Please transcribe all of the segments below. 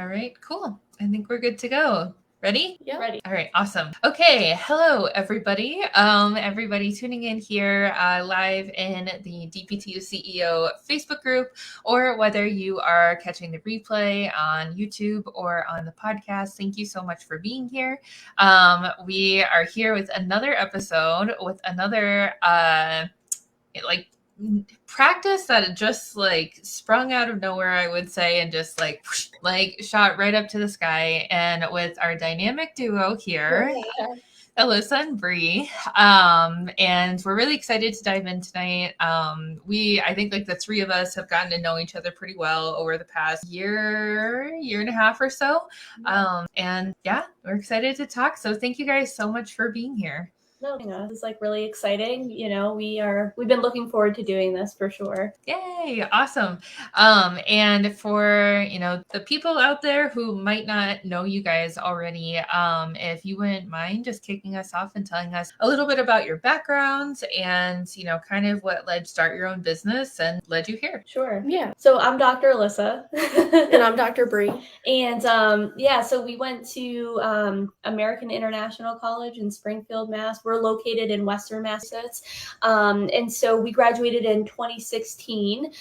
All right, cool. I think we're good to go. Ready? Yeah. Ready. All right, awesome. Okay, hello everybody. Everybody tuning in here live in the DPTU CEO Facebook group, or whether you are catching the replay on YouTube or on the podcast, thank you so much for being here. We are here with another episode with another practice that just like sprung out of nowhere, I would say, and just like shot right up to the sky. And with our dynamic duo here, Alyssa and Bree, and we're really excited to dive in tonight. I think like the three of us have gotten to know each other pretty well over the past year and a half or so. And yeah, we're excited to talk. So thank you guys so much for being here. No, it's like really exciting. You know, we've been looking forward to doing this for sure. Yay, awesome. And for, the people out there who might not know you guys already, if you wouldn't mind just kicking us off and telling us a little bit about your backgrounds and, kind of what led start your own business and led you here. Sure. Yeah. So I'm Dr. Alyssa. And I'm Dr. Bree. And so we went to American International College in Springfield, Mass. We're located in Western Massachusetts. And so we graduated in 2016,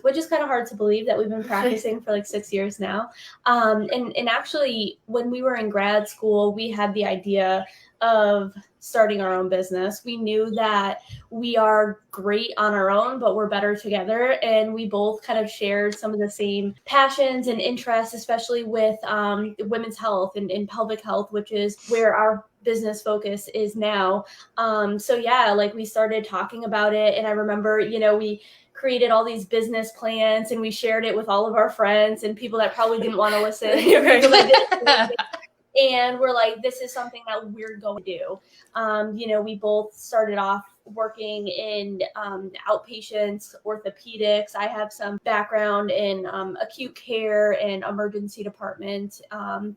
which is kind of hard to believe that we've been practicing for like 6 years now. And actually, when we were in grad school, we had the idea of starting our own business. We knew that we are great on our own, but we're better together. And we both kind of shared some of the same passions and interests, especially with women's health and pelvic health, which is where our business focus is now. We started talking about it. And I remember, we created all these business plans and we shared it with all of our friends and people that probably didn't want to listen. And we're like, this is something that we're going to do. We both started off working in outpatients, orthopedics. I have some background in acute care and emergency department,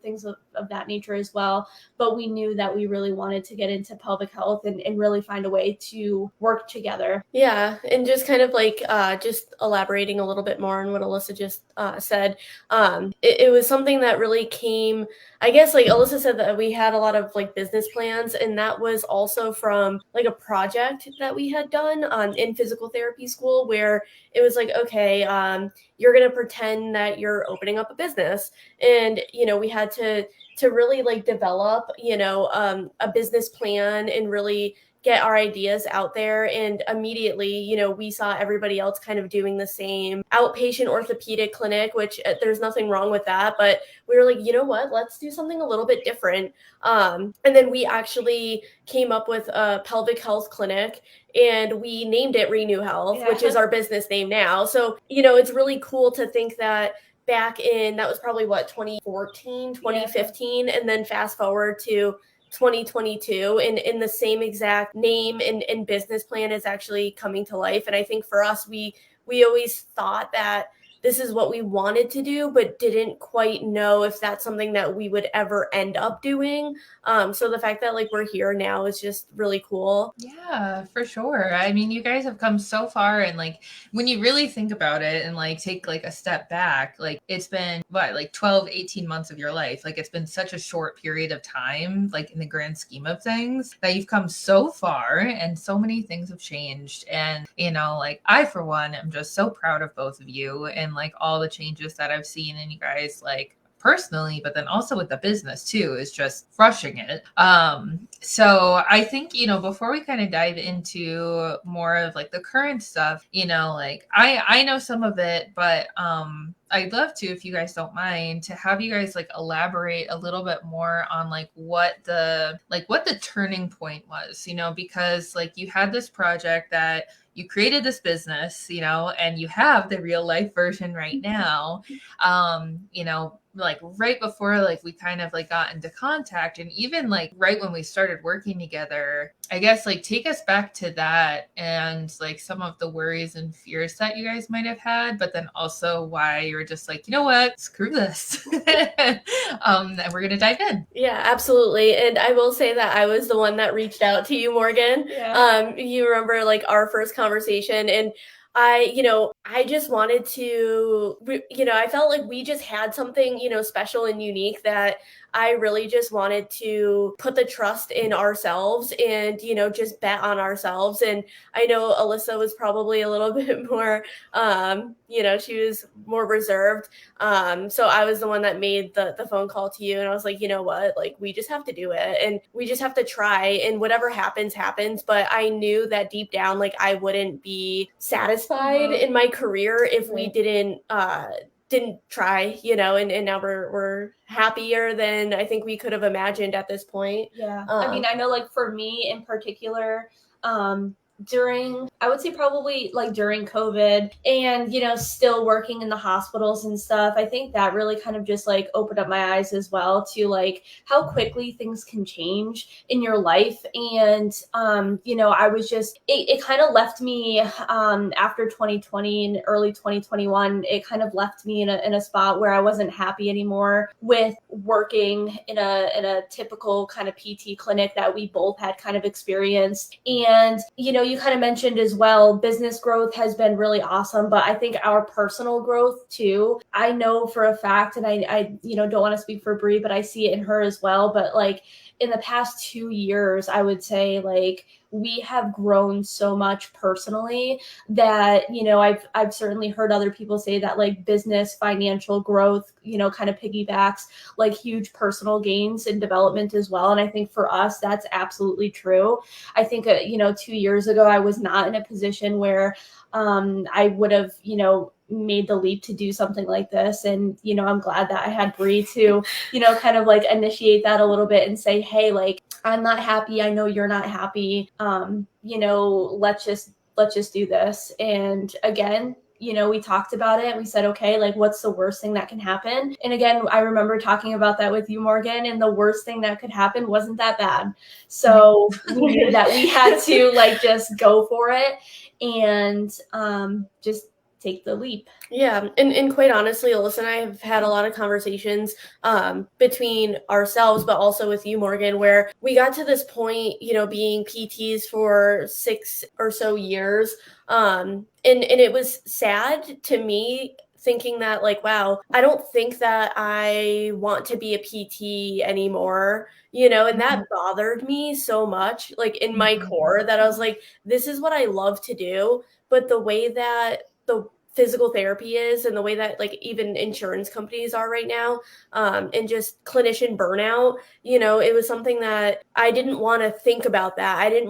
things of that nature as well. But we knew that we really wanted to get into pelvic health and really find a way to work together. Yeah, and just kind of like just elaborating a little bit more on what Alyssa just said. It was something that really came, I guess, like Alyssa said, that we had a lot of like business plans, and that was also from like a project that we had done in physical therapy school, where it was like, okay, you're going to pretend that you're opening up a business. And, we had to really like develop, a business plan and really get our ideas out there. And immediately, we saw everybody else kind of doing the same outpatient orthopedic clinic, which there's nothing wrong with that. But we were like, you know what, let's do something a little bit different. And then we actually came up with a pelvic health clinic, and we named it Renew Health, which is our business name now. So, it's really cool to think that back in, that was probably 2014, 2015. And then fast forward to 2022, and in the same exact name and business plan is actually coming to life. And I think for us, we always thought that this is what we wanted to do, but didn't quite know if that's something that we would ever end up doing. So the fact that like we're here now is just really cool. Yeah, for sure. I mean, you guys have come so far, and like when you really think about it and like take like a step back, like it's been like 12, 18 months of your life. Like it's been such a short period of time, like in the grand scheme of things, that you've come so far and so many things have changed. And, like I, for one, am just so proud of both of you and like all the changes that I've seen in you guys, like personally, but then also with the business too, is just crushing it. So I think, before we kind of dive into more of like the current stuff, like I know some of it, but I'd love to, if you guys don't mind, to have you guys like elaborate a little bit more on like what the turning point was, because like you had this project that you created this business, and you have the real life version right now, like right before like we kind of like got into contact, and even like right when we started working together. I guess like take us back to that and like some of the worries and fears that you guys might have had, but then also why you were just like, you know what, screw this. And we're gonna dive in. Yeah, absolutely. And I will say that I was the one that reached out to you, Morgan. You remember like our first conversation, and I, I just wanted to, I felt like we just had something, special and unique that I really just wanted to put the trust in ourselves and, just bet on ourselves. And I know Alyssa was probably a little bit more, she was more reserved. So I was the one that made the phone call to you, and I was like, you know what, like, we just have to do it and we just have to try, and whatever happens, happens. But I knew that deep down, like, I wouldn't be satisfied in my career if we didn't try, and now we're happier than I think we could have imagined at this point. Yeah. I mean, I know, like, for me in particular, during, I would say probably like during COVID and, still working in the hospitals and stuff, I think that really kind of just like opened up my eyes as well to like how quickly things can change in your life. And, I was just, it kind of left me, after 2020 and early 2021, it kind of left me in a spot where I wasn't happy anymore with working in a typical kind of PT clinic that we both had kind of experienced. And, you kind of mentioned as well, business growth has been really awesome, but I think our personal growth too, I know for a fact, and I don't want to speak for Bree, but I see it in her as well. But like in the past 2 years, I would say like we have grown so much personally that, I've certainly heard other people say that like business financial growth, kind of piggybacks like huge personal gains and development as well. And I think for us, that's absolutely true. I think, 2 years ago, I was not in a position where I would have, made the leap to do something like this. And, I'm glad that I had Bree to, kind of like initiate that a little bit and say, hey, like, I'm not happy. I know you're not happy. Let's just do this. And again, we talked about it and we said, okay, like what's the worst thing that can happen? And again, I remember talking about that with you, Morgan, and the worst thing that could happen wasn't that bad. So we knew that we had to like just go for it and just take the leap. Yeah. And quite honestly, Alyssa and I have had a lot of conversations between ourselves, but also with you, Morgan, where we got to this point, being PTs for 6 or so years. And it was sad to me thinking that like, wow, I don't think that I want to be a PT anymore, and that bothered me so much, like in my core, that I was like, this is what I love to do. But the way that the physical therapy is and the way that like even insurance companies are right now, and just clinician burnout, it was something that I didn't want to think about. That I didn't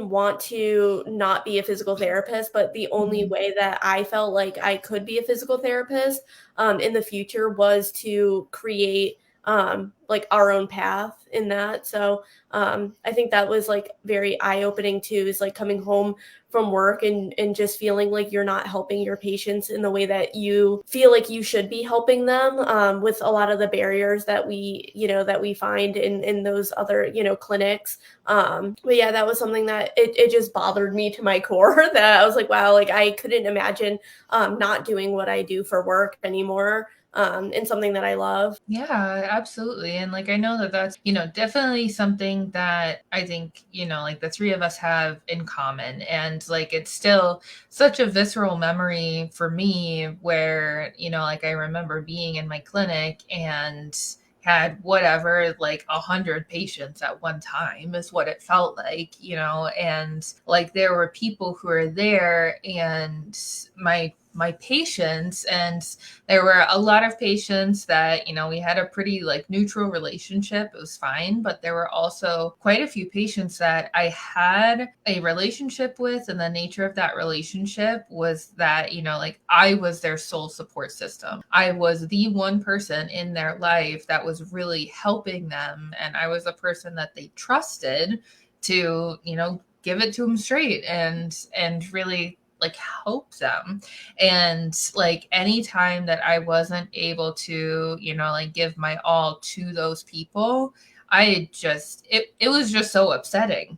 want to not be a physical therapist, but the only way that I felt like I could be a physical therapist in the future was to create like our own path in that. So I think that was like very eye-opening too, is like coming home from work and just feeling like you're not helping your patients in the way that you feel like you should be helping them, with a lot of the barriers that we find in those other, clinics. But yeah, that was something that it just bothered me to my core that I was like, wow, like I couldn't imagine not doing what I do for work anymore. And something that I love. Yeah, absolutely. And like, I know that that's, definitely something that I think, like the three of us have in common. And like, it's still such a visceral memory for me where, like I remember being in my clinic and had whatever, like 100 patients at one time is what it felt like, and like there were people who were there and my patients, and there were a lot of patients that, we had a pretty like neutral relationship. It was fine. But there were also quite a few patients that I had a relationship with. And the nature of that relationship was that, like I was their sole support system. I was the one person in their life that was really helping them. And I was a person that they trusted to, give it to them straight and really like help them. And like anytime that I wasn't able to, like give my all to those people, it was just so upsetting,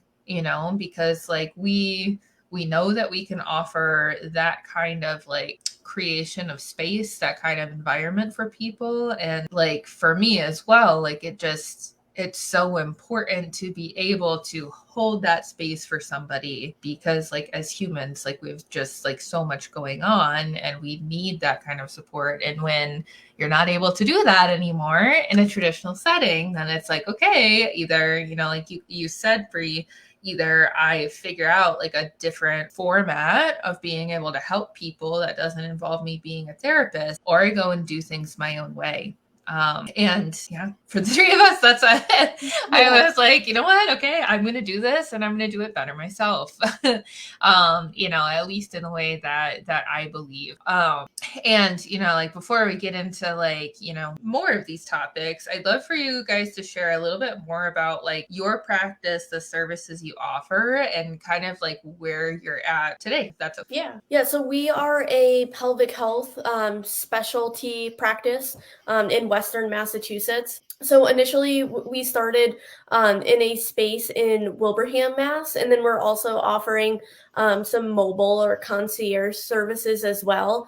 because like we know that we can offer that kind of like creation of space, that kind of environment for people. And like for me as well, like it just it's so important to be able to hold that space for somebody, because like as humans, like we've just like so much going on and we need that kind of support. And when you're not able to do that anymore in a traditional setting, then it's like, okay, either, you know, like you said, Bree, either I figure out like a different format of being able to help people that doesn't involve me being a therapist, or I go and do things my own way. And yeah, for the three of us, that's I was like, you know what? Okay, I'm going to do this and I'm going to do it better myself. You know, at least in the way that I believe. And, you know, like before we get into like, you know, more of these topics, I'd love for you guys to share a little bit more about like your practice, the services you offer, and kind of like where you're at today. If that's okay. Yeah. So we are a pelvic health specialty practice in Western Massachusetts. So initially we started in a space in Wilbraham, Mass, and then we're also offering some mobile or concierge services as well.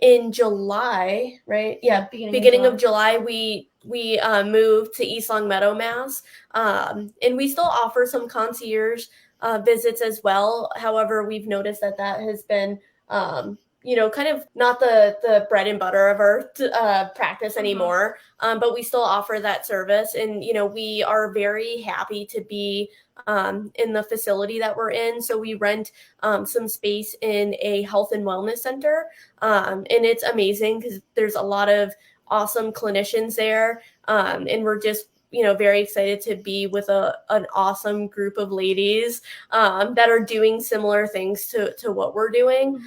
In July, right? Yeah, beginning of July, we moved to East Longmeadow, Mass, and we still offer some concierge visits as well. However, we've noticed that has been you know, kind of not the bread and butter of our practice anymore. But we still offer that service. And, you know, we are very happy to be in the facility that we're in. So we rent some space in a health and wellness center. And it's amazing because there's a lot of awesome clinicians there. And we're just, you know, very excited to be with an awesome group of ladies that are doing similar things to what we're doing.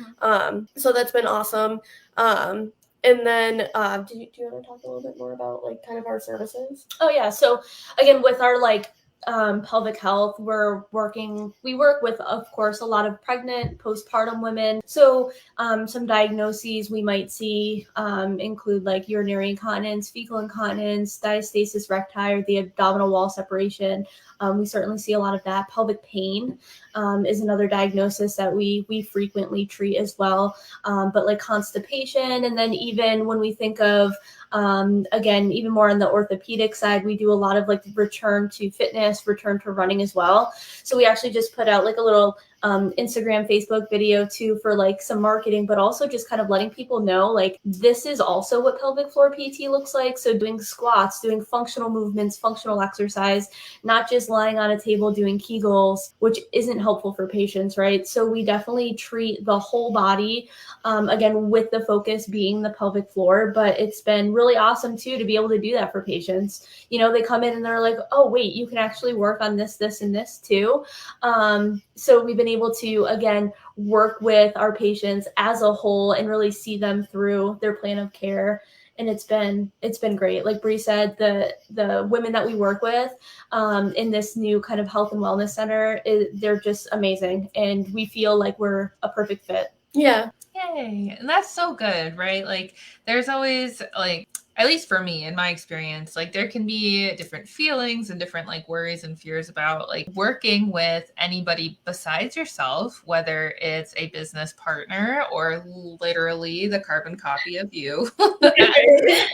So that's been awesome. And then do you want to talk a little bit more about like kind of our services? Oh yeah. So again, with our like pelvic health, we work with, of course, a lot of pregnant, postpartum women. So some diagnoses we might see include like urinary incontinence, fecal incontinence, diastasis recti, or the abdominal wall separation. We certainly see a lot of that. Pelvic pain is another diagnosis that we frequently treat as well. But like constipation, and then even when we think of again, even more on the orthopedic side, we do a lot of like return to fitness, return to running as well. So we actually just put out like a little Instagram, Facebook video too for like some marketing, but also just kind of letting people know like this is also what pelvic floor PT looks like. So doing squats, doing functional movements, functional exercise, not just lying on a table doing Kegels, which isn't helpful for patients, right? So we definitely treat the whole body, again, with the focus being the pelvic floor. But it's been really awesome too to be able to do that for patients. You know, they come in and they're like, oh wait, you can actually work on this, this, and this too. So we've been able to, again, work with our patients as a whole and really see them through their plan of care. And it's been great. Like Bree said, the women that we work with in this new kind of health and wellness center, they're just amazing. And we feel like we're a perfect fit. Yeah. Yay. And that's so good, right? Like there's always like, at least for me, in my experience, like there can be different feelings and different like worries and fears about like working with anybody besides yourself, whether it's a business partner or literally the carbon copy of you,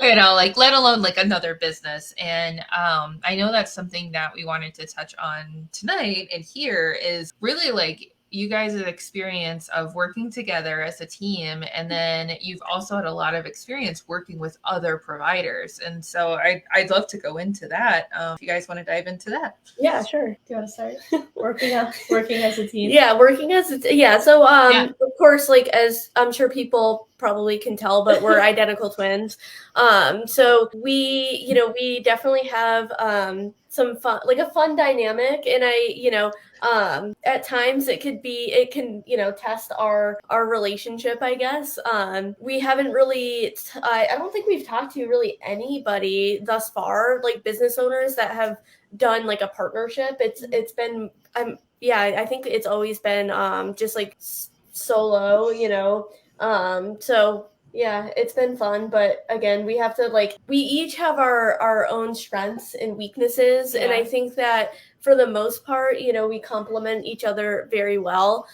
you know, like let alone like another business. And I know that's something that we wanted to touch on tonight and here is really like you guys' experience of working together as a team, and then you've also had a lot of experience working with other providers. And so I'd love to go into that. If you guys want to dive into that. Yeah, sure. Do you want to start? working as a team. Yeah, working as a yeah. So of course, like as I'm sure people probably can tell, but we're identical twins. So we definitely have some fun, like a fun dynamic. And at times it can, test our relationship, I guess. We haven't really, I don't think we've talked to really anybody thus far, like business owners that have done like a partnership. It's been, I think it's always been just like solo, so yeah, it's been fun. But again, we have to we each have our own strengths and weaknesses. Yeah. And I think that for the most part, we complement each other very well.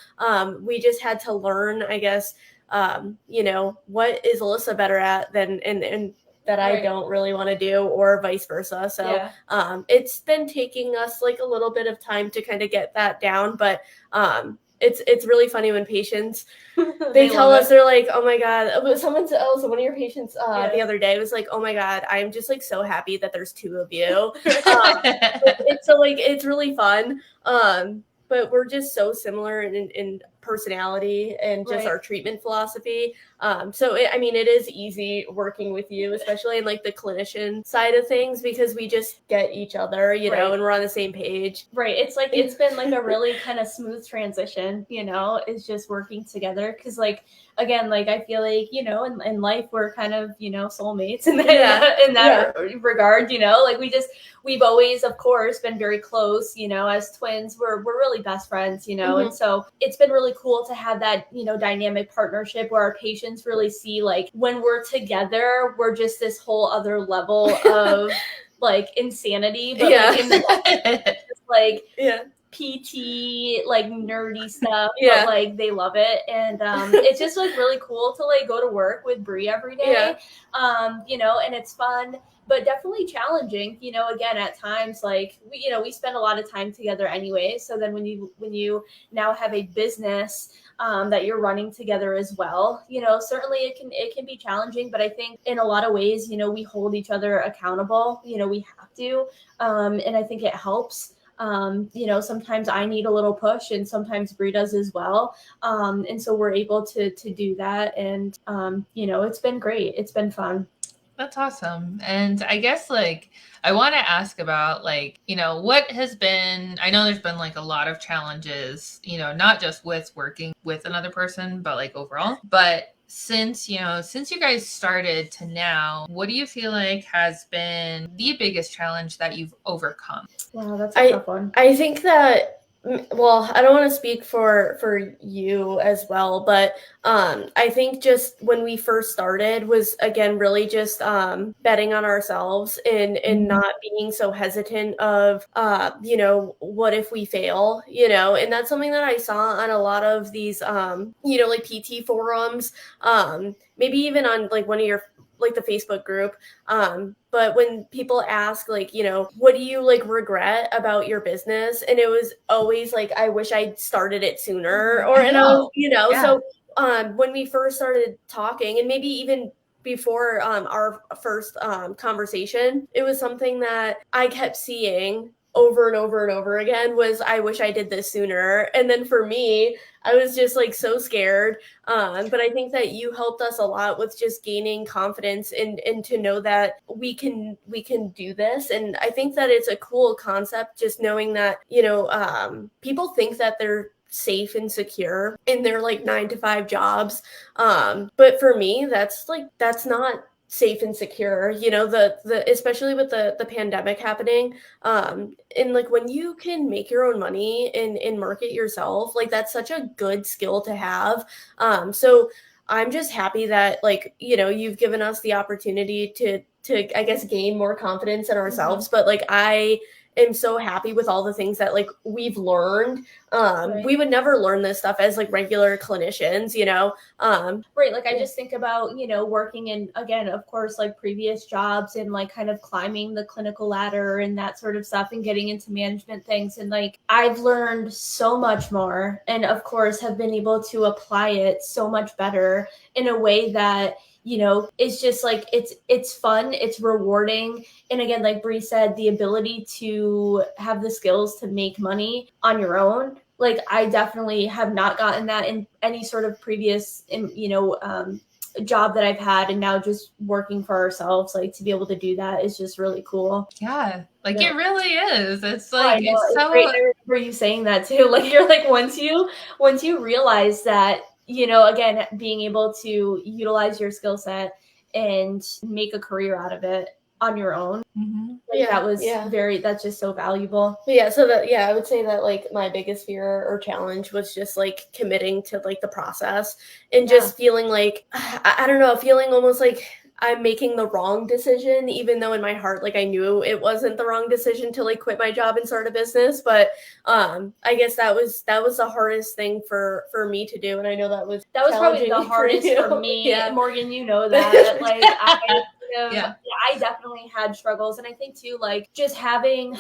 We just had to learn, I guess, what is Alyssa better at than, and that I don't really want to do, or vice versa. So it's been taking us like a little bit of time to kind of get that down, but it's really funny when patients they tell us, they're like, oh my God, someone else, one of your patients the other day was like, oh my God, I'm just like so happy that there's two of you. It's really fun. But we're just so similar in personality and just our treatment philosophy. It is easy working with you, especially in like the clinician side of things, because we just get each other, you know, and we're on the same page. Right. It's like, it's been like a really kind of smooth transition, you know, is just working together. Cause like, again, like I feel like, you know, in life we're kind of, you know, soulmates in that regard, you know, like we've always, of course, been very close, you know, as twins, we're really best friends, you know, and so it's been really cool to have that, you know, dynamic partnership where our patients really see like when we're together, we're just this whole other level of like insanity, but like in the just like PT, like nerdy stuff, but like they love it. And it's just like really cool to like go to work with Bree every day. You know, and it's fun, but definitely challenging, you know, again, at times, like we spend a lot of time together anyway. So then when you now have a business that you're running together as well, you know, certainly it can be challenging, but I think in a lot of ways, you know, we hold each other accountable, you know, we have to, and I think it helps. You know, sometimes I need a little push and sometimes Bree does as well. And so we're able to do that. And, you know, it's been great. It's been fun. That's awesome. And I guess like I want to ask about like, you know, what has been, I know there's been like a lot of challenges, you know, not just with working with another person, but like overall. But since you guys started to now, what do you feel like has been the biggest challenge that you've overcome? Wow, that's a tough one. I think that, well, I don't want to speak for you as well, but I think just when we first started was, again, really just betting on ourselves and not being so hesitant of, you know, what if we fail, you know, and that's something that I saw on a lot of these, you know, like PT forums, maybe even on like one of your, like the Facebook group. But when people ask like, you know, what do you like regret about your business? And it was always like, I wish I'd started it sooner, or, and I was, you know, so when we first started talking, and maybe even before our first conversation, it was something that I kept seeing over and over and over again was, I wish I did this sooner. And then for me, I was just like so scared. But I think that you helped us a lot with just gaining confidence and to know that we can do this. And I think that it's a cool concept, just knowing that, you know, people think that they're safe and secure in their like 9-to-5 jobs. But for me, that's not safe and secure, you know, the especially with the pandemic happening, and like when you can make your own money and market yourself, like that's such a good skill to have. So I'm just happy that, like, you know, you've given us the opportunity to I guess gain more confidence in ourselves. But like I am so happy with all the things that like we've learned. We would never learn this stuff as like regular clinicians, you know. Like I just think about, you know, working in, again, of course, like previous jobs and like kind of climbing the clinical ladder and that sort of stuff and getting into management things. And like I've learned so much more, and of course have been able to apply it so much better in a way that, you know, it's just like, it's fun, it's rewarding. And again, like Bree said, the ability to have the skills to make money on your own. Like I definitely have not gotten that in any sort of previous, you know, job that I've had. And now just working for ourselves, like to be able to do that is just really cool. Yeah. Like it really is. It's like, it's so great. I remember you saying that too. Like you're like, once you realize that, you know, again, being able to utilize your skill set and make a career out of it on your own. Like that was that's just so valuable. Yeah. So that, I would say that like my biggest fear or challenge was just like committing to like the process and just feeling like, I don't know, feeling almost like I'm making the wrong decision, even though in my heart, like I knew it wasn't the wrong decision to like quit my job and start a business. But I guess that was the hardest thing for me to do. And I know that was probably the hardest for me. Morgan, you know that. Like Yeah. I definitely had struggles. And I think too, like just having,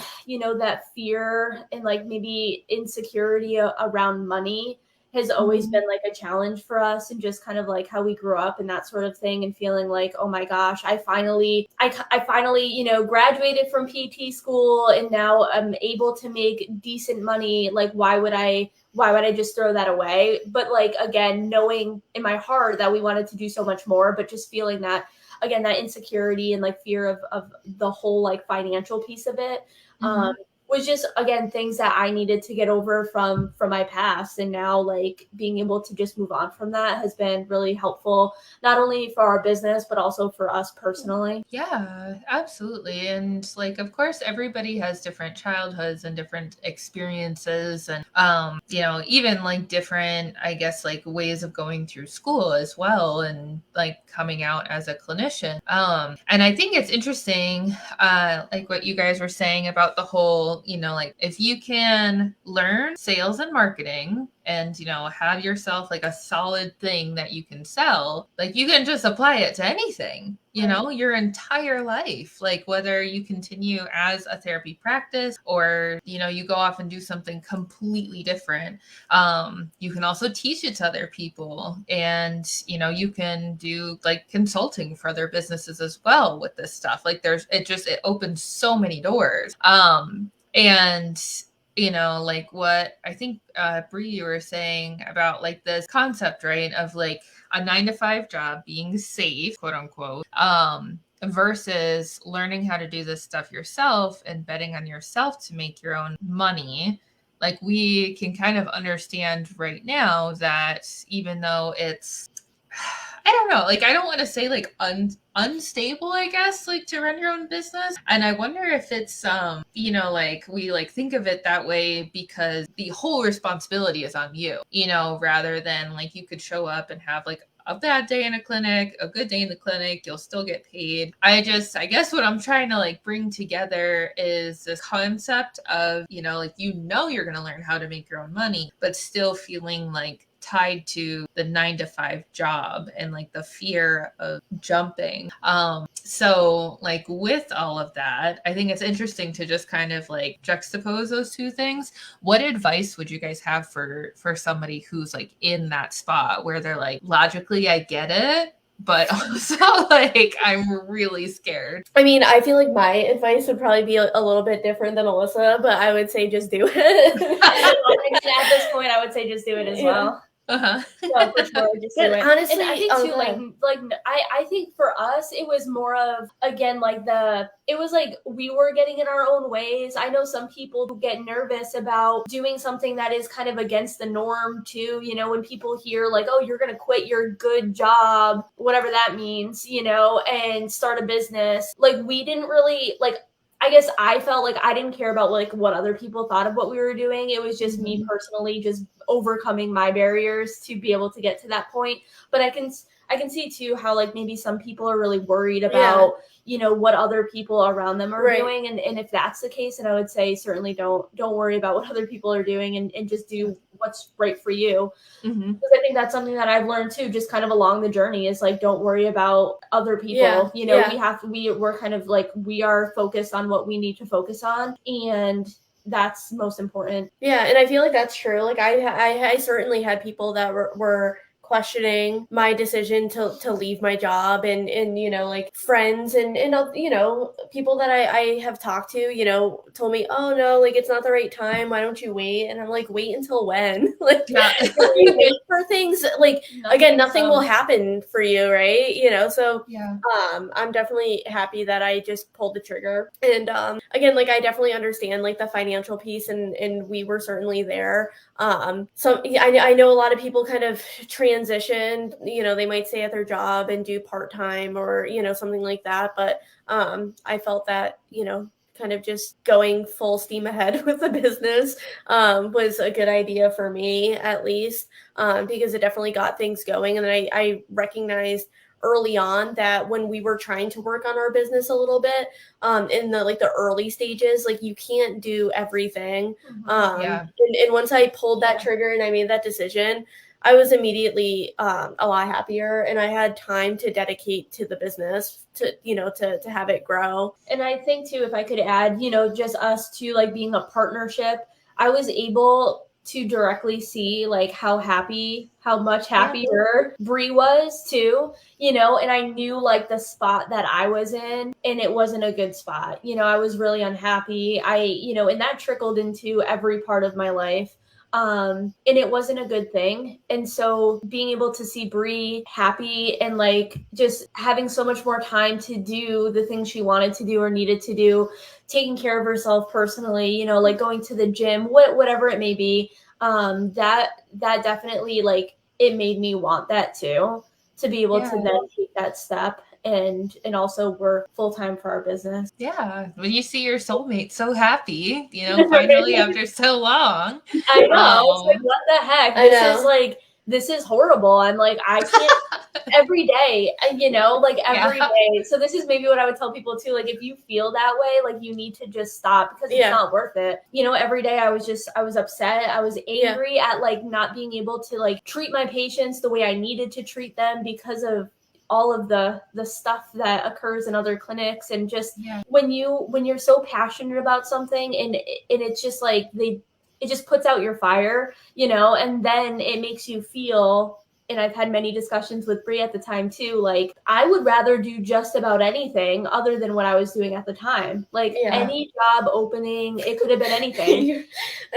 that fear and like maybe insecurity around money has always been like a challenge for us, and just kind of like how we grew up and that sort of thing, and feeling like, oh my gosh, I finally, graduated from PT school, and now I'm able to make decent money. Like, why would I just throw that away? But like, again, knowing in my heart that we wanted to do so much more, but just feeling that, again, that insecurity and like fear of the whole like financial piece of it, was just, again, things that I needed to get over from my past. And now like being able to just move on from that has been really helpful, not only for our business, but also for us personally. Yeah, absolutely. And like, of course, everybody has different childhoods and different experiences and, even like different, I guess, like ways of going through school as well. And like coming out as a clinician. And I think it's interesting, like what you guys were saying about the whole, like if you can learn sales and marketing and, have yourself like a solid thing that you can sell, like you can just apply it to anything, your entire life, like whether you continue as a therapy practice or, you go off and do something completely different. You can also teach it to other people, and, you can do like consulting for other businesses as well with this stuff. Like it opens so many doors. And like what I think, Bree, you were saying about like this concept, right, of like a 9-to-5 job being safe, quote unquote, versus learning how to do this stuff yourself and betting on yourself to make your own money. Like we can kind of understand right now that even though it's, I don't know, like I don't want to say like unstable, I guess, like to run your own business. And I wonder if it's like we like think of it that way because the whole responsibility is on you, rather than like you could show up and have like a bad day in a clinic, a good day in the clinic, you'll still get paid. I guess what I'm trying to like bring together is this concept of, like, you're going to learn how to make your own money, but still feeling like tied to the 9-to-5 job and like the fear of jumping. So like with all of that, I think it's interesting to just kind of like juxtapose those two things. What advice would you guys have for somebody who's like in that spot where they're like, logically, I get it, but also like I'm really scared? I mean, I feel like my advice would probably be a little bit different than Alyssa, but I would say just do it. At this point, I would say just do it as well. Uh-huh. No, for sure, just do it. Honestly, and I think too, I think for us, it was more of, again, like it was like we were getting in our own ways. I know some people who get nervous about doing something that is kind of against the norm too. When people hear like, oh, you're going to quit your good job, whatever that means, and start a business. Like we didn't really like, I guess I felt like I didn't care about like what other people thought of what we were doing. It was just me personally just overcoming my barriers to be able to get to that point. But I can see too how like maybe some people are really worried about, what other people around them are doing. And if that's the case, then I would say certainly don't worry about what other people are doing and just do what's right for you. Because I think that's something that I've learned too, just kind of along the journey, is like, don't worry about other people. We're kind of like, we are focused on what we need to focus on, and that's most important. Yeah, and I feel like that's true. Like I certainly had people that were questioning my decision to leave my job, and like friends and people that I have talked to, told me, oh no, like it's not the right time, why don't you wait? And I'm like, wait until when? Like if you wait for things, like nothing will happen for you, right? So I'm definitely happy that I just pulled the trigger. And again, like I definitely understand like the financial piece, and we were certainly there. So I know a lot of people kind of transition, they might stay at their job and do part-time or, something like that. But I felt that, kind of just going full steam ahead with the business was a good idea for me, at least, because it definitely got things going. And I recognized early on that when we were trying to work on our business a little bit, in the early stages, like you can't do everything. And once I pulled that trigger and I made that decision, I was immediately a lot happier, and I had time to dedicate to the business to have it grow. And I think too, if I could add, just us two, like being a partnership, I was able to directly see like how much happier Bree was too, and I knew like the spot that I was in, and it wasn't a good spot. I was really unhappy. And that trickled into every part of my life. And it wasn't a good thing. And so being able to see Bree happy and like just having so much more time to do the things she wanted to do or needed to do, taking care of herself personally, like going to the gym, whatever it may be, that definitely, like, it made me want that too, to be able to then take that step and also work full time for our business. Yeah. When you see your soulmate so happy, finally after so long. I know. It's like, what the heck? This is horrible. I'm like, I can't every day, like every day. So this is maybe what I would tell people too. Like, if you feel that way, like you need to just stop, because it's not worth it. Every day I was upset. I was angry at like not being able to like treat my patients the way I needed to treat them because of all of the stuff that occurs in other clinics. And just when you're so passionate about something, and it's just like it just puts out your fire, and then it makes you feel, and I've had many discussions with Bree at the time too, like I would rather do just about anything other than what I was doing at the time. Like any job opening, it could have been anything.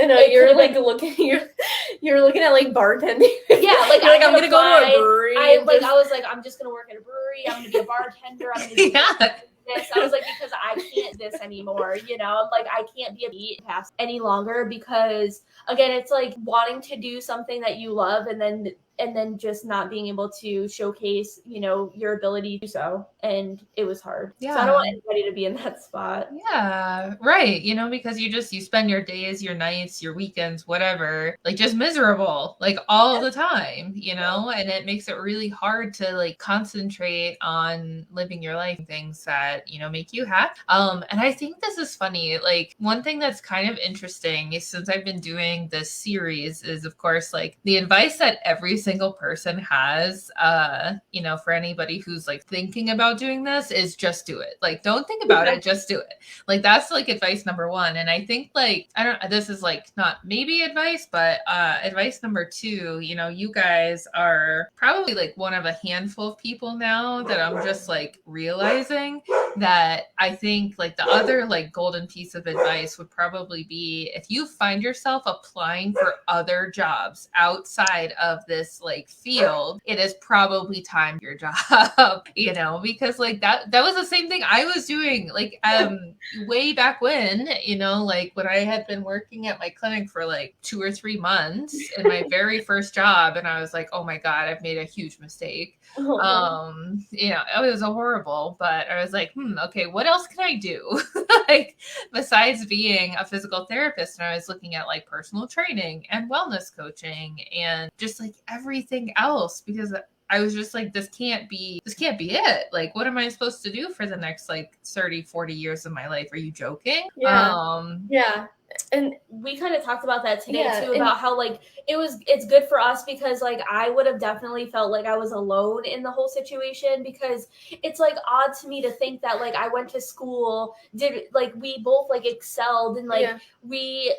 I know, you're like you're looking at like bartending. Yeah, like you're like, I'm gonna go to a brewery. I was like, I'm just gonna work at a brewery. I'm gonna be a bartender. I'm gonna do this. I was like, because I can't this anymore. Like I can't be a beat past any longer, because again, it's like wanting to do something that you love, and then just not being able to showcase, your ability to do so. And it was hard. Yeah. So I don't want anybody to be in that spot. Yeah, right. Because you spend your days, your nights, your weekends, whatever, like just miserable, like all the time, and it makes it really hard to like concentrate on living your life, things that, make you happy. And I think this is funny. Like one thing that's kind of interesting is, since I've been doing this series, is of course, like the advice that every single person has, for anybody who's like thinking about doing this, is just do it. Like, don't think about it, just do it. Like, that's like advice number one. And I think like, this is like not maybe advice, but advice number two, you guys are probably like one of a handful of people now that I'm just like realizing that I think like the other like golden piece of advice would probably be, if you find yourself applying for other jobs outside of this like field, it is probably time for your job, because like that was the same thing I was doing like way back when, like when I had been working at my clinic for like 2 or 3 months in my very first job, and I was like, oh my God, I've made a huge mistake. It was horrible, but I was like, okay, what else can I do? Like besides being a physical therapist? And I was looking at like personal training and wellness coaching and just like everything else, because I was just like, this can't be it. Like, what am I supposed to do for the next like 30, 40 years of my life? Are you joking? Yeah. And we kind of talked about that today too, about how like it's good for us, because like I would have definitely felt like I was alone in the whole situation, because it's like odd to me to think that like I went to school, we both like excelled, and like we,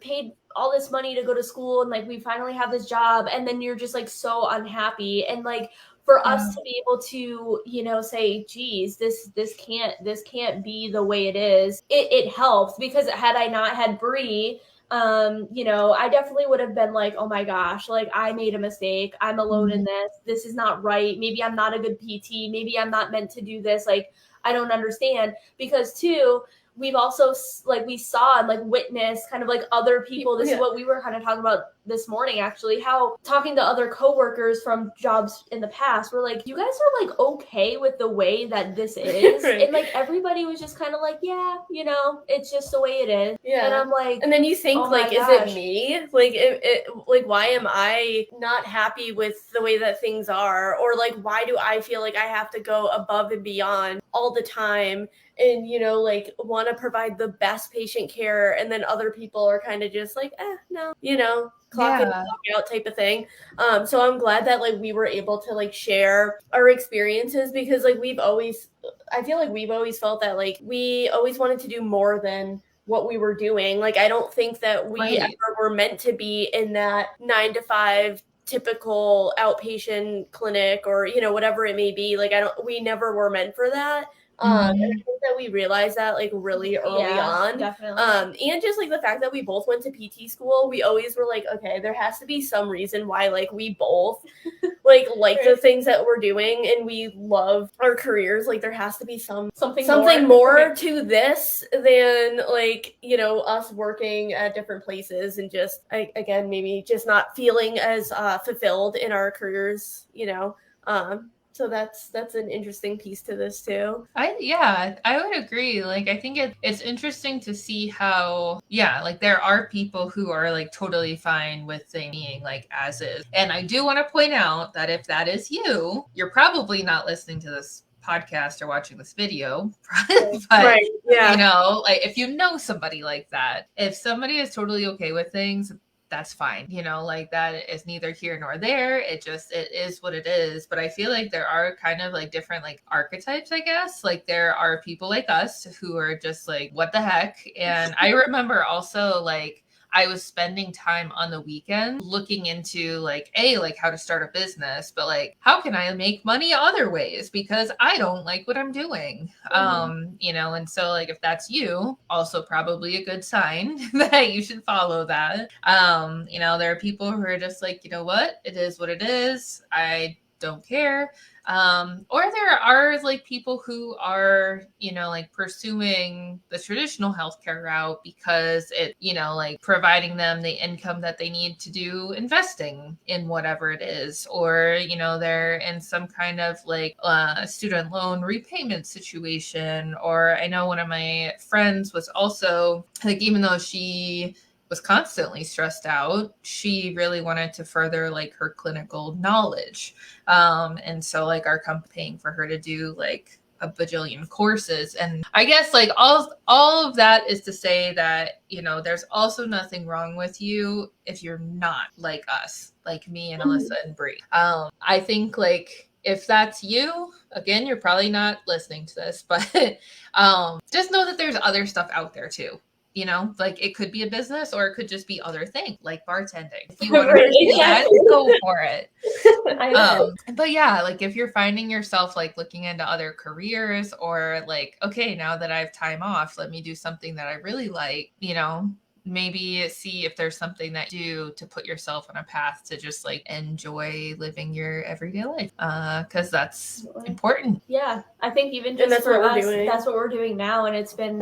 paid all this money to go to school, and like we finally have this job, and then you're just like so unhappy. And like for us to be able to, say, geez, this can't be the way it is. It helps, because had I not had Bree, I definitely would have been like, oh my gosh, like I made a mistake. I'm alone in this. This is not right. Maybe I'm not a good PT. Maybe I'm not meant to do this. Like, I don't understand. Because too, we've also like, we saw and like witnessed kind of like other people. This is what we were kind of talking about this morning, actually, how talking to other coworkers from jobs in the past, we're like, you guys are like okay with the way that this is. And like everybody was just kind of like, yeah, it's just the way it is. Yeah. And I'm like, and then you think, oh like, is it me? Like, like, why am I not happy with the way that things are? Or like, why do I feel like I have to go above and beyond all the time and, like want want to provide the best patient care, and then other people are kind of just like, no, clock in, clock out type of thing. So I'm glad that like we were able to like share our experiences, because like I feel like we've always felt that like we always wanted to do more than what we were doing. Like, I don't think that we ever were meant to be in that 9 to 5 typical outpatient clinic, or, whatever it may be. Like, we never were meant for that. And I think that we realized that like really early on. Definitely. And just like the fact that we both went to PT school, we always were like, okay, there has to be some reason why like we both like the things that we're doing, and we love our careers. Like, there has to be something more to this than like, us working at different places and just again maybe just not feeling as fulfilled in our careers, So that's an interesting piece to this too. I would agree. Like, I think it's interesting to see how, like there are people who are like totally fine with things being like as is. And I do want to point out that if that is you, you're probably not listening to this podcast or watching this video. But like if you know somebody like that, if somebody is totally okay with things, that's fine. Like that is neither here nor there. It is what it is. But I feel like there are kind of like different like archetypes, I guess. Like there are people like us who are just like, what the heck? And I remember also like I was spending time on the weekend looking into like how to start a business, but like how can I make money other ways, because I don't like what I'm doing. And so like if that's you, also probably a good sign that you should follow that. There are people who are just like, what, it is what it is. I don't care. Or there are like people who are, like pursuing the traditional healthcare route because it, like providing them the income that they need to do investing in whatever it is, or, they're in some kind of like student loan repayment situation. Or I know one of my friends was also like, even though she was constantly stressed out, she really wanted to further like her clinical knowledge. And so like our company paying for her to do like a bajillion courses. And I guess like all of that is to say that, there's also nothing wrong with you if you're not like us, like me and Alyssa and Bree. I think like if that's you, again, you're probably not listening to this, but just know that there's other stuff out there too. Like it could be a business, or it could just be other things like bartending. If you want to pursue that, go for it. But yeah, like if you're finding yourself like looking into other careers, or like, okay, now that I have time off, let me do something that I really like, maybe see if there's something that you do to put yourself on a path to just like enjoy living your everyday life, because that's important. Yeah, I think even just for us, that's what we're doing now, and it's been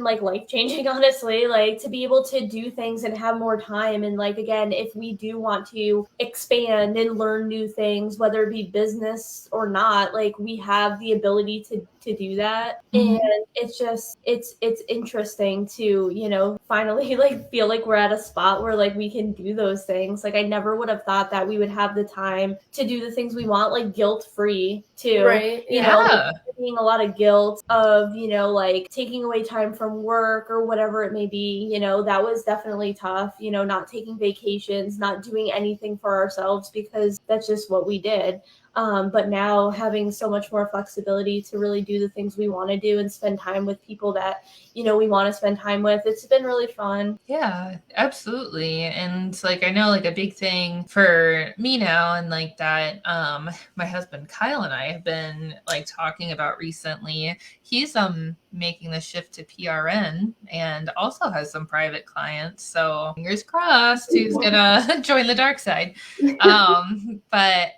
like life-changing, honestly, like to be able to do things and have more time. And like, again, if we do want to expand and learn new things, whether it be business or not, like we have the ability to do that. And it's just it's interesting to finally like feel like we're at a spot where like we can do those things. Like I never would have thought that we would have the time to do the things we want, like guilt-free too, right? Like, being a lot of guilt of like taking away time from work or whatever it may be, that was definitely tough, not taking vacations, not doing anything for ourselves, because that's just what we did. But now having so much more flexibility to really do the things we want to do and spend time with people that, we want to spend time with, it's been really fun. Yeah, absolutely. And like, I know like a big thing for me now, and like that, my husband Kyle and I have been like talking about recently, he's making the shift to PRN and also has some private clients. So fingers crossed who's gonna join the dark side. But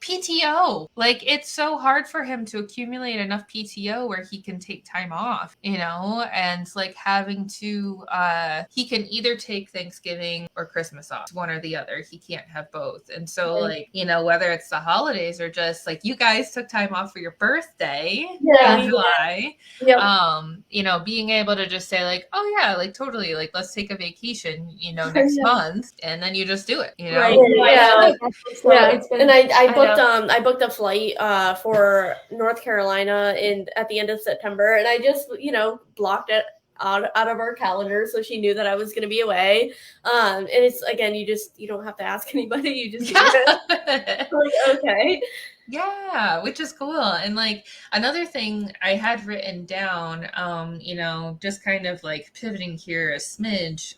PTO, like it's so hard for him to accumulate enough PTO where he can take time off, and like having to he can either take Thanksgiving or Christmas off, one or the other. He can't have both. And so like, whether it's the holidays or just like you guys took time off for your birthday in July. being able to just say like, oh yeah, like totally, like let's take a vacation, next month, and then you just do it, Right. Yeah. It's been, and I booked a flight for North Carolina at the end of September, and I just blocked it out of our calendar so she knew that I was going to be away. And it's, again, you don't have to ask anybody, you just do it. Like, okay. Yeah, which is cool. And like another thing I had written down, just kind of like pivoting here a smidge,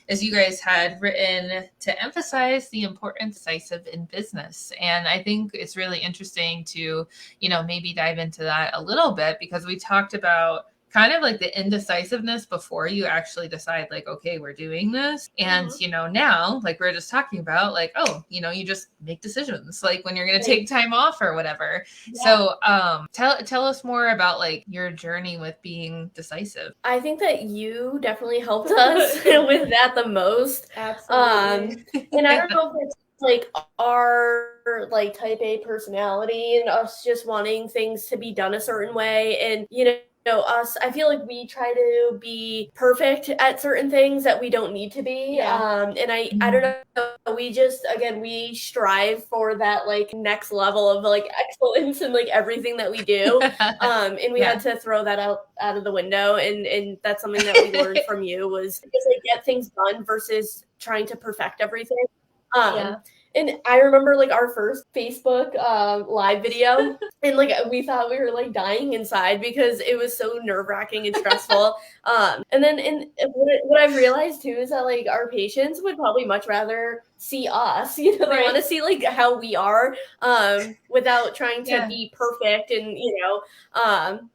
is you guys had written to emphasize the importance of decisive in business. And I think it's really interesting to, maybe dive into that a little bit, because we talked about kind of like the indecisiveness before you actually decide like, okay, we're doing this. And, now like we're just talking about like, oh, you just make decisions like when you're going to take time off or whatever. Yeah. So tell us more about like your journey with being decisive. I think that you definitely helped us with that the most. Absolutely. And I don't know if it's like our like type A personality and us just wanting things to be done a certain way. And, us, I feel like we try to be perfect at certain things that we don't need to be. Yeah. And I don't know, we just, again, we strive for that like next level of like excellence in like everything that we do. And we had to throw that out of the window. And that's something that we learned from you, was just like get things done versus trying to perfect everything. And I remember like our first Facebook live video, and like we thought we were like dying inside because it was so nerve-wracking and stressful. And then what I've realized too is that like our patients would probably much rather see us. They want to see like how we are, without trying to be perfect. And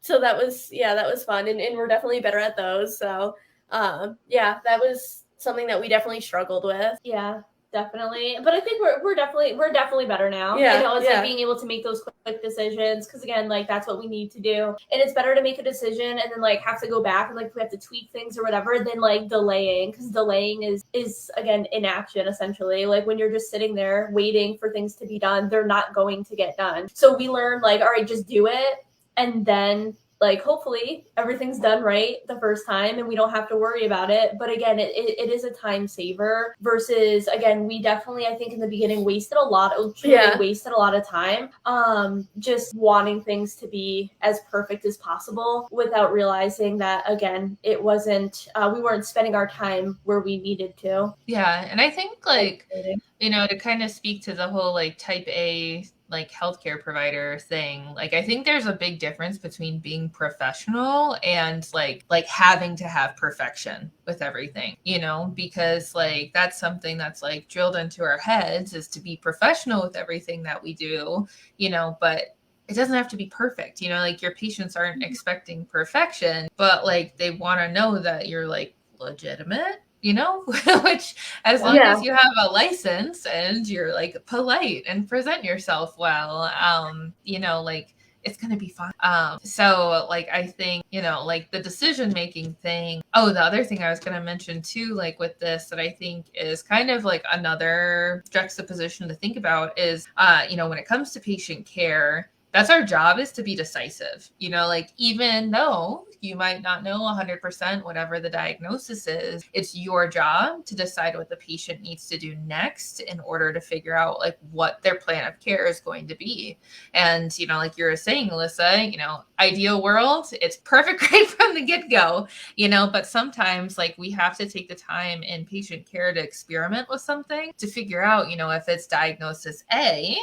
so that was fun, and we're definitely better at those. So that was something that we definitely struggled with. Yeah. Definitely. But I think we're definitely better now. Yeah. It's like being able to make those quick decisions, because again, like that's what we need to do. And it's better to make a decision and then like have to go back and like we have to tweak things or whatever than like delaying, because delaying is again inaction essentially. Like when you're just sitting there waiting for things to be done, they're not going to get done. So we learned like, all right, just do it, and then like hopefully everything's done right the first time and we don't have to worry about it. But again, it is a time saver versus, again, we definitely, I think in the beginning wasted a lot of time just wanting things to be as perfect as possible without realizing that, again, it wasn't, we weren't spending our time where we needed to. Yeah. And I think like, to kind of speak to the whole like type A like healthcare provider thing, like I think there's a big difference between being professional and like having to have perfection with everything, because like that's something that's like drilled into our heads, is to be professional with everything that we do, but it doesn't have to be perfect. Like your patients aren't expecting perfection, but like they want to know that you're like legitimate, which as long as you have a license and you're like polite and present yourself well, like it's going to be fine. So like, I think, like the decision-making thing. Oh, the other thing I was going to mention too, like with this, that I think is kind of like another juxtaposition to think about is, when it comes to patient care, that's our job, is to be decisive, like even though you might not know 100% whatever the diagnosis is, it's your job to decide what the patient needs to do next in order to figure out like what their plan of care is going to be. And, like you were saying, Alyssa, ideal world, it's perfect right from the get-go, but sometimes like we have to take the time in patient care to experiment with something to figure out, if it's diagnosis A,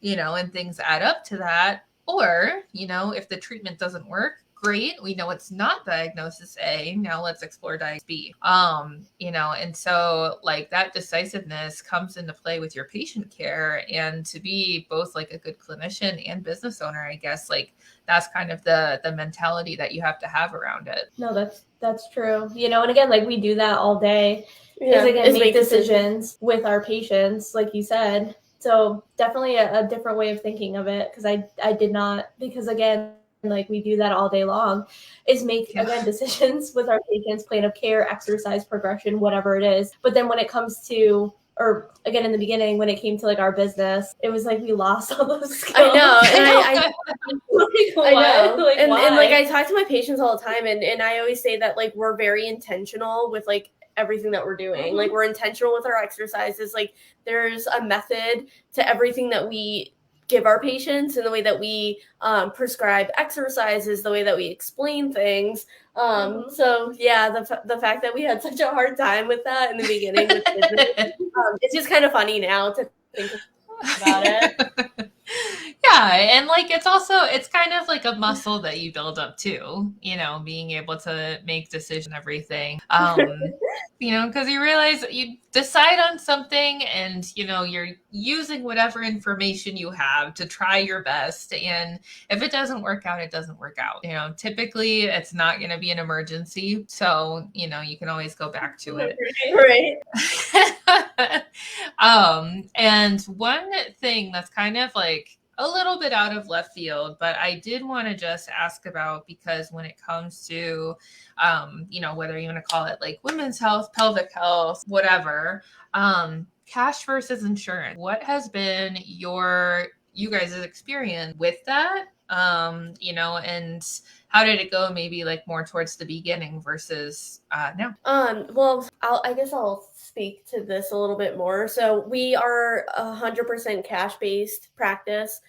and things add up to that. Or, if the treatment doesn't work, great. We know it's not diagnosis A. Now let's explore diagnosis B. And so like that decisiveness comes into play with your patient care, and to be both like a good clinician and business owner, I guess, like that's kind of the mentality that you have to have around it. No, that's true. And again, like we do that all day. Is again, make decisions with our patients, like you said. So definitely a different way of thinking of it, because I did not, because again, like we do that all day long, is make again decisions with our patients, plan of care, exercise progression, whatever it is. But then when it comes to or again, in the beginning, when it came to like our business, it was like we lost all those skills. I know. And I know. Like, and like why? I talk to my patients all the time, and I always say that like we're very intentional with like everything that we're doing. Like we're intentional with our exercises. Like there's a method to everything that we give our patients, and the way that we prescribe exercises, the way that we explain things. So yeah, the fact that we had such a hard time with that in the beginning with business, it's just kind of funny now to think about it. Yeah, and like it's kind of like a muscle that you build up too, you know, being able to make decisions, everything. You know, because you realize you decide on something and you know you're using whatever information you have to try your best, and if it doesn't work out, it doesn't work out. You know, typically it's not going to be an emergency, so you know you can always go back to it. Right. And one thing that's kind of like a little bit out of left field, but I did want to just ask about, because when it comes to, you know, whether you want to call it like women's health, pelvic health, whatever, cash versus insurance, what has been you guys' experience with that? You know, and how did it go maybe like more towards the beginning versus now? Well, I guess I'll speak to this a little bit more. So we are 100% cash-based practice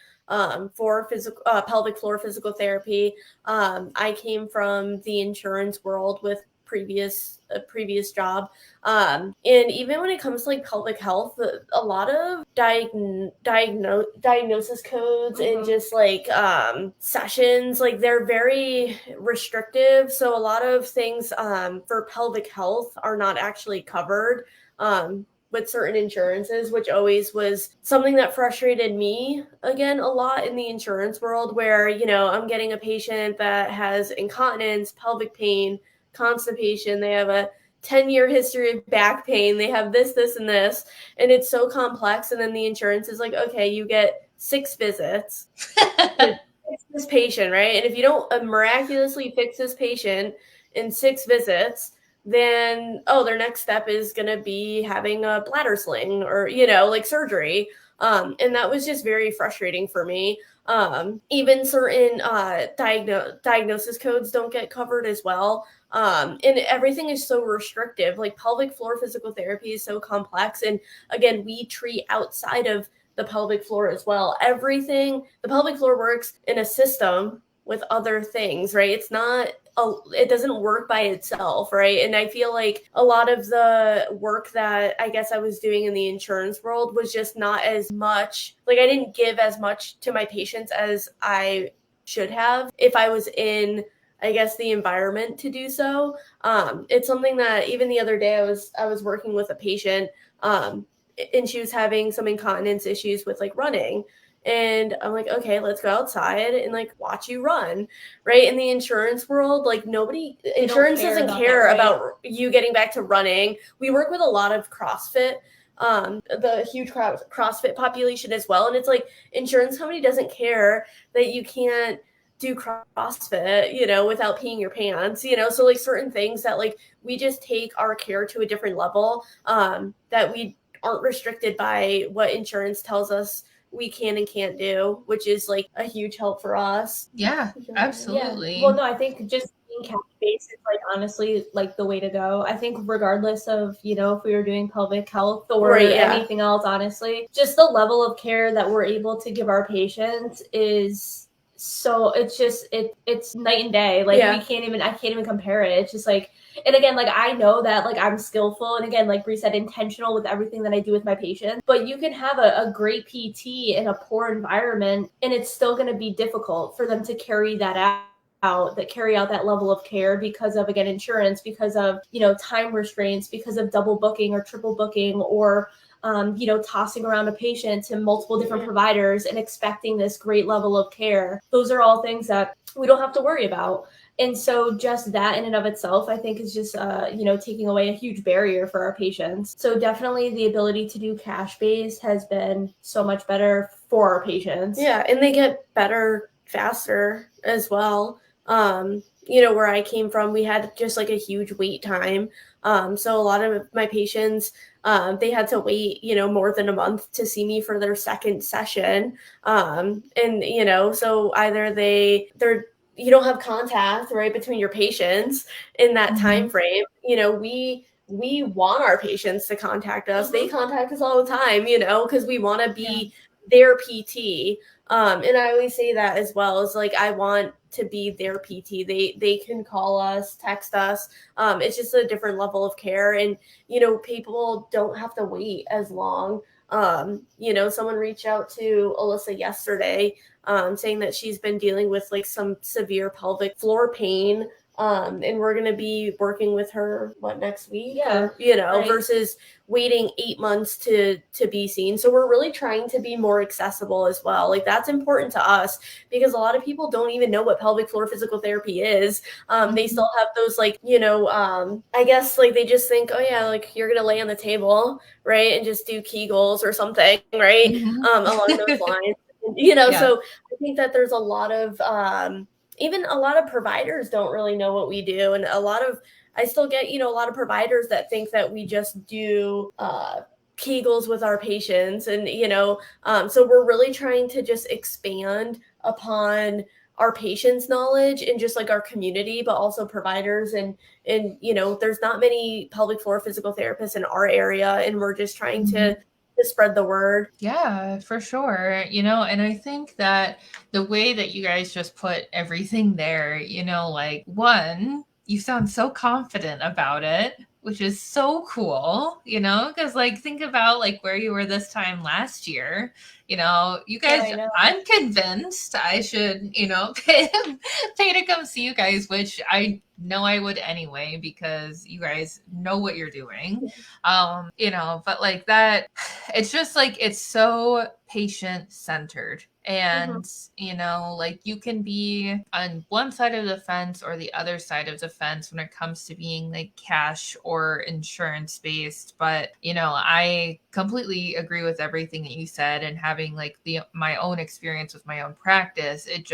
for physical pelvic floor physical therapy. I came from the insurance world with a previous job. And even when it comes to like pelvic health, a lot of diagnosis codes and just like sessions, like they're very restrictive. So a lot of things for pelvic health are not actually covered with certain insurances, which always was something that frustrated me again a lot in the insurance world, where, you know, I'm getting a patient that has incontinence, pelvic pain, constipation, they have a 10-year history of back pain, they have this, and this, and it's so complex. And then the insurance is like, okay, you get 6 visits to fix this patient, right? And if you don't miraculously fix this patient in 6 visits, then their next step is going to be having a bladder sling or, you know, like surgery. And that was just very frustrating for me. Even certain diagnosis codes don't get covered as well. And everything is so restrictive. Like pelvic floor physical therapy is so complex. And again, we treat outside of the pelvic floor as well. The pelvic floor works in a system with other things, right? It doesn't work by itself, right? And I feel like a lot of the work that I guess I was doing in the insurance world was just not as much, like I didn't give as much to my patients as I should have if I was in, I guess, the environment to do so. It's something that even the other day I was working with a patient, and she was having some incontinence issues with like running. And I'm like, okay, let's go outside and like watch you run, right? In the insurance world, like insurance doesn't care about you getting back to running. We work with a lot of CrossFit, the huge CrossFit population as well. And it's like insurance company doesn't care that you can't do CrossFit, you know, without peeing your pants, you know? So like certain things that like we just take our care to a different level, that we aren't restricted by what insurance tells us we can and can't do, which is like a huge help for us. Yeah, absolutely. Yeah. Well, no, I think just being cash-based is like honestly like the way to go. I think regardless of, you know, if we were doing pelvic health or anything else, honestly, just the level of care that we're able to give our patients is so it's night and day. Like I can't even compare it. It's just like, and again, like I know that like I'm skillful, and again, like Bree said, intentional with everything that I do with my patients, but you can have a great PT in a poor environment and it's still going to be difficult for them to carry that out, that level of care because of, again, insurance, because of, you know, time restraints, because of double booking or triple booking, or you know, tossing around a patient to multiple different providers and expecting this great level of care. Those are all things that we don't have to worry about. And so just that in and of itself, I think is just, you know, taking away a huge barrier for our patients. So definitely the ability to do cash-based has been so much better for our patients. Yeah, and they get better faster as well. You know, where I came from, we had just like a huge wait time. So a lot of my patients they had to wait, more than a month to see me for their second session. And, so either they're you don't have contact, right, between your patients in that time frame. We want our patients to contact us. They contact us all the time, because we want to be their PT. And I always say that as well, is like, I want to be their PT. They can call us, text us. It's just a different level of care. And, people don't have to wait as long. Someone reached out to Alyssa yesterday, saying that she's been dealing with like some severe pelvic floor pain. And we're going to be working with her next week, right. versus waiting 8 months to be seen. So we're really trying to be more accessible as well. Like, that's important to us, because a lot of people don't even know what pelvic floor physical therapy is. They still have those I guess like they just think, oh yeah, like you're going to lay on the table, right, and just do Kegels or something, right, along those lines. So I think that there's a lot of even a lot of providers don't really know what we do. And I still get, a lot of providers that think that we just do Kegels with our patients. And, so we're really trying to just expand upon our patients' knowledge and just like our community, but also providers. And there's not many pelvic floor physical therapists in our area. And we're just trying to spread the word. Yeah, for sure. And I think that the way that you guys just put everything there, like, one, you sound so confident about it, which is so cool, because like, think about like where you were this time last year. You guys, I'm convinced I should, pay to come see you guys, which I know I would anyway, because you guys know what you're doing. But like that, it's just like, it's so patient centered. And, like, you can be on one side of the fence or the other side of the fence when it comes to being like cash or insurance based. But, I completely agree with everything that you said, and having like my own experience with my own practice, it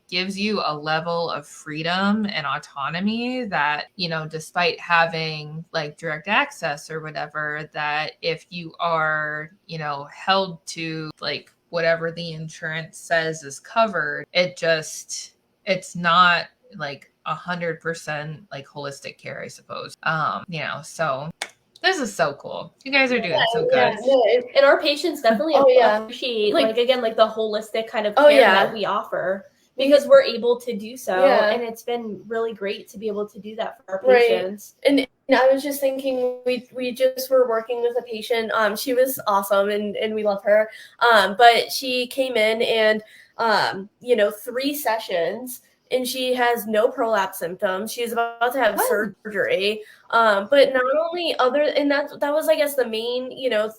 gives you a level of freedom and autonomy that, despite having like direct access or whatever, that if you are, held to like whatever the insurance says is covered, it's not like 100% like holistic care, I suppose. So this is so cool. You guys are doing so good. And our patients definitely appreciate like again, like the holistic kind of care that we offer, because we're able to do so. And it's been really great to be able to do that for our patients. And I was just thinking, we just were working with a patient. She was awesome, and we love her. But she came in and 3 sessions, and she has no prolapse symptoms. She's about to have surgery. But not only and that was, I guess, the main,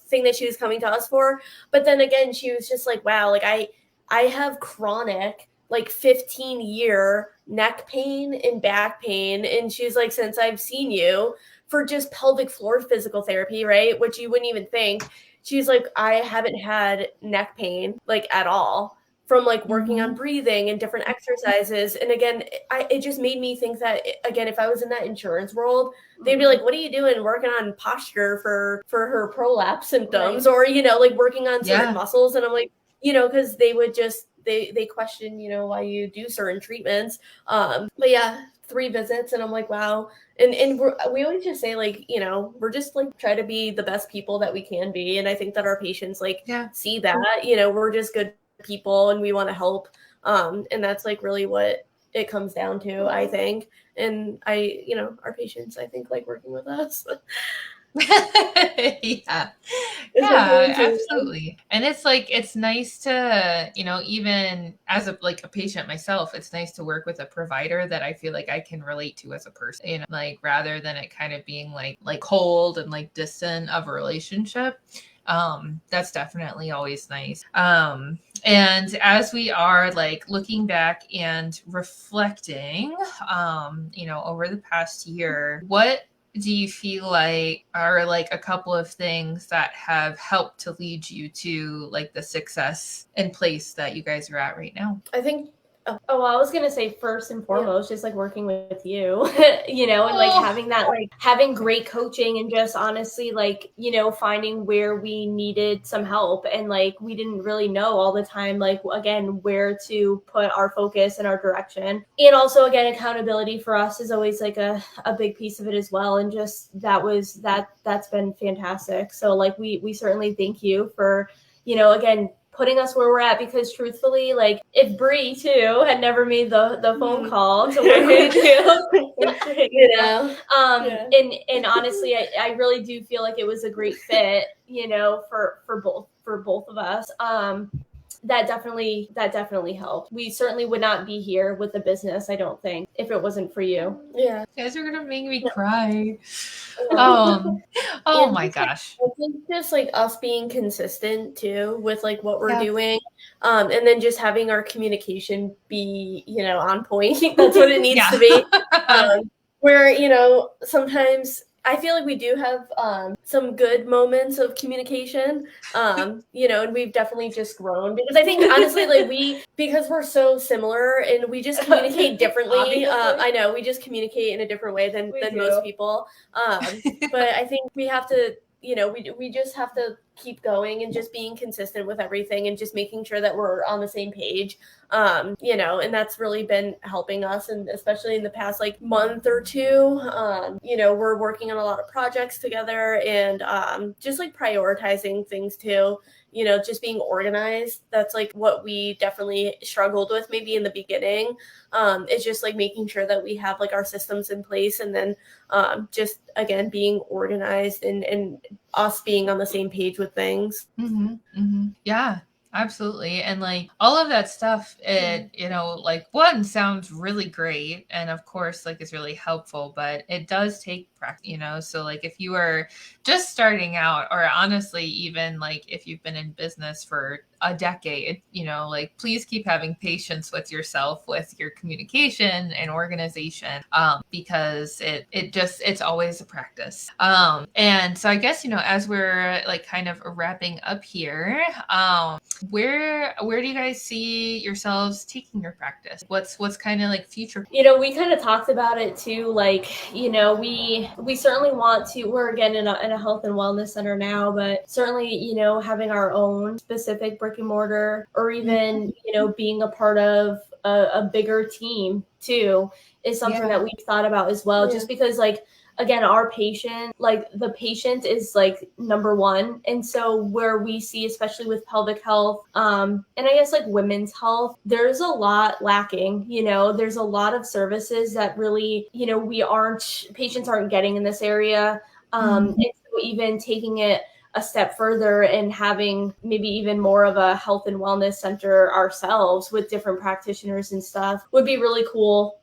thing that she was coming to us for. But then again, she was just like, wow, like I have chronic, like 15-year neck pain and back pain. And she's like, since I've seen you, for just pelvic floor physical therapy, right, which you wouldn't even think, she's like, I haven't had neck pain like at all from like working on breathing and different exercises. And again, it just made me think that, again, if I was in that insurance world, they'd be like, what are you doing working on posture for her prolapse symptoms, or, like working on certain muscles? And I'm like, because they would just, they question, why you do certain treatments. But 3 visits, and I'm like, wow. And we always just say, like, we're just like try to be the best people that we can be. And I think that our patients see that, we're just good people and we want to help. And that's like really what it comes down to, I think. And our patients, I think, like working with us. Yeah, absolutely. And it's like, it's nice to, even as a patient myself, it's nice to work with a provider that I feel like I can relate to as a person, like, rather than it kind of being like cold and like distant of a relationship. That's definitely always nice. And as we are like looking back and reflecting, over the past year, what do you feel like are like a couple of things that have helped to lead you to like the success and place that you guys are at right now? I think Oh, I was gonna say first and foremost, just like working with you, and like having that, like having great coaching and just honestly, like, finding where we needed some help and like we didn't really know all the time, like again, where to put our focus and our direction. And also again, accountability for us is always like a big piece of it as well. And just that's been fantastic. So like we certainly thank you for, again, putting us where we're at, because truthfully, like if Bree too had never made the phone call to work with you, and honestly, I really do feel like it was a great fit, for both of us. That definitely helped. We certainly would not be here with the business, I don't think, if it wasn't for you. Yeah. You guys are gonna make me cry. Oh my gosh. I think just like us being consistent too with like what we're Yeah. doing, and then just having our communication be, on point. That's what it needs to be. Where, sometimes I feel like we do have some good moments of communication, and we've definitely just grown, because I think honestly, like because we're so similar and we just communicate differently. I know we just communicate in a different way than most people. But I think we have to, we just have to keep going and just being consistent with everything and just making sure that we're on the same page. And that's really been helping us, and especially in the past like month or two, we're working on a lot of projects together, and just like prioritizing things too, just being organized. That's like what we definitely struggled with maybe in the beginning. It's just like making sure that we have like our systems in place, and then just again being organized and us being on the same page with things. Yeah. Absolutely. And like all of that stuff, it, like one sounds really great. And of course, like it's really helpful, but it does take practice, so like if you are just starting out, or honestly, even like if you've been in business for a decade, like please keep having patience with yourself, with your communication and organization, because it's always a practice. And so I guess, as we're like kind of wrapping up here, where do you guys see yourselves taking your practice? What's kind of like future? We kind of talked about it too. Like, we certainly want to, we're again in a health and wellness center now, but certainly, having our own specific brick and mortar, or even, being a part of a bigger team too, is something that we've thought about as well. Just because like, again, our patient, like the patient is like number one. And so where we see, especially with pelvic health, and I guess like women's health, there's a lot lacking, there's a lot of services that really, patients aren't getting in this area. And so even taking it a step further and having maybe even more of a health and wellness center ourselves with different practitioners and stuff would be really cool,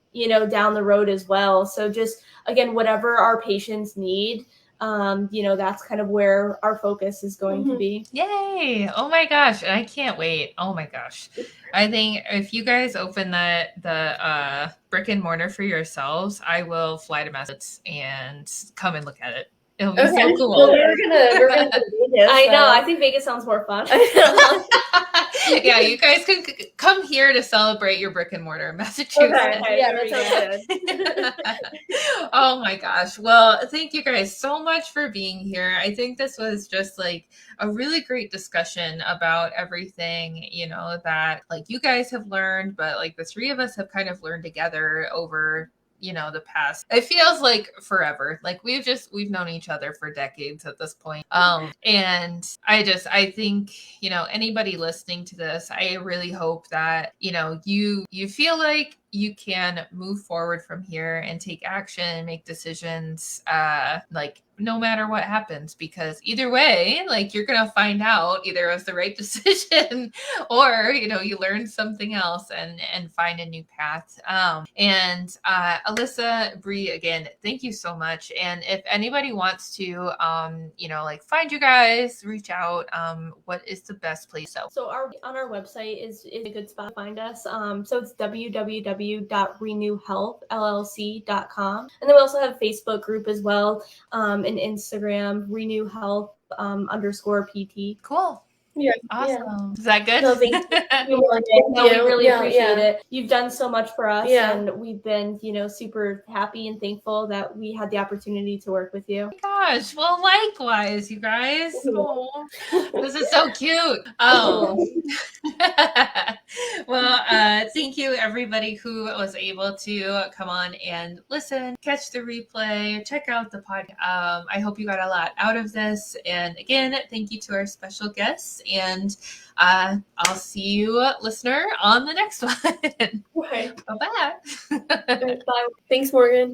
down the road as well. So just, again, whatever our patients need, that's kind of where our focus is going to be. Yay. Oh my gosh. I can't wait. Oh my gosh. I think if you guys open the brick and mortar for yourselves, I will fly to Massachusetts and come and look at it. It'll be so cool. Well, we're gonna do Vegas. I know. I think Vegas sounds more fun. Yeah, you guys can come here to celebrate your brick and mortar in Massachusetts. Okay, yeah, that sounds good. Oh my gosh. Well, thank you guys so much for being here. I think this was just like a really great discussion about everything, that like you guys have learned, but like the three of us have kind of learned together over the past, it feels like forever. Like we've known each other for decades at this point. And I think, anybody listening to this, I really hope that, you feel like you can move forward from here and take action, make decisions, like no matter what happens, because either way, like you're going to find out either it was the right decision or, you learn something else and find a new path. And Alyssa, Bree, again, thank you so much. And if anybody wants to, like find you guys, reach out, what is the best place? So on our website is a good spot to find us. So it's www.renewhealthllc.com. And then we also have a Facebook group as well, and Instagram, Renew Health _PT. Cool. Yeah. Awesome. Is that good? No, thank you. No, we really Yeah, appreciate yeah. it. You've done so much for us, Yeah. and we've been, super happy and thankful that we had the opportunity to work with you. Gosh, well, likewise, you guys. Oh, this is so cute. Well, thank you everybody who was able to come on and listen, catch the replay, check out the podcast. I hope you got a lot out of this. And again, thank you to our special guests. And I'll see you, listener, on the next one. Okay. Bye-bye. Bye. Thanks, Morgan.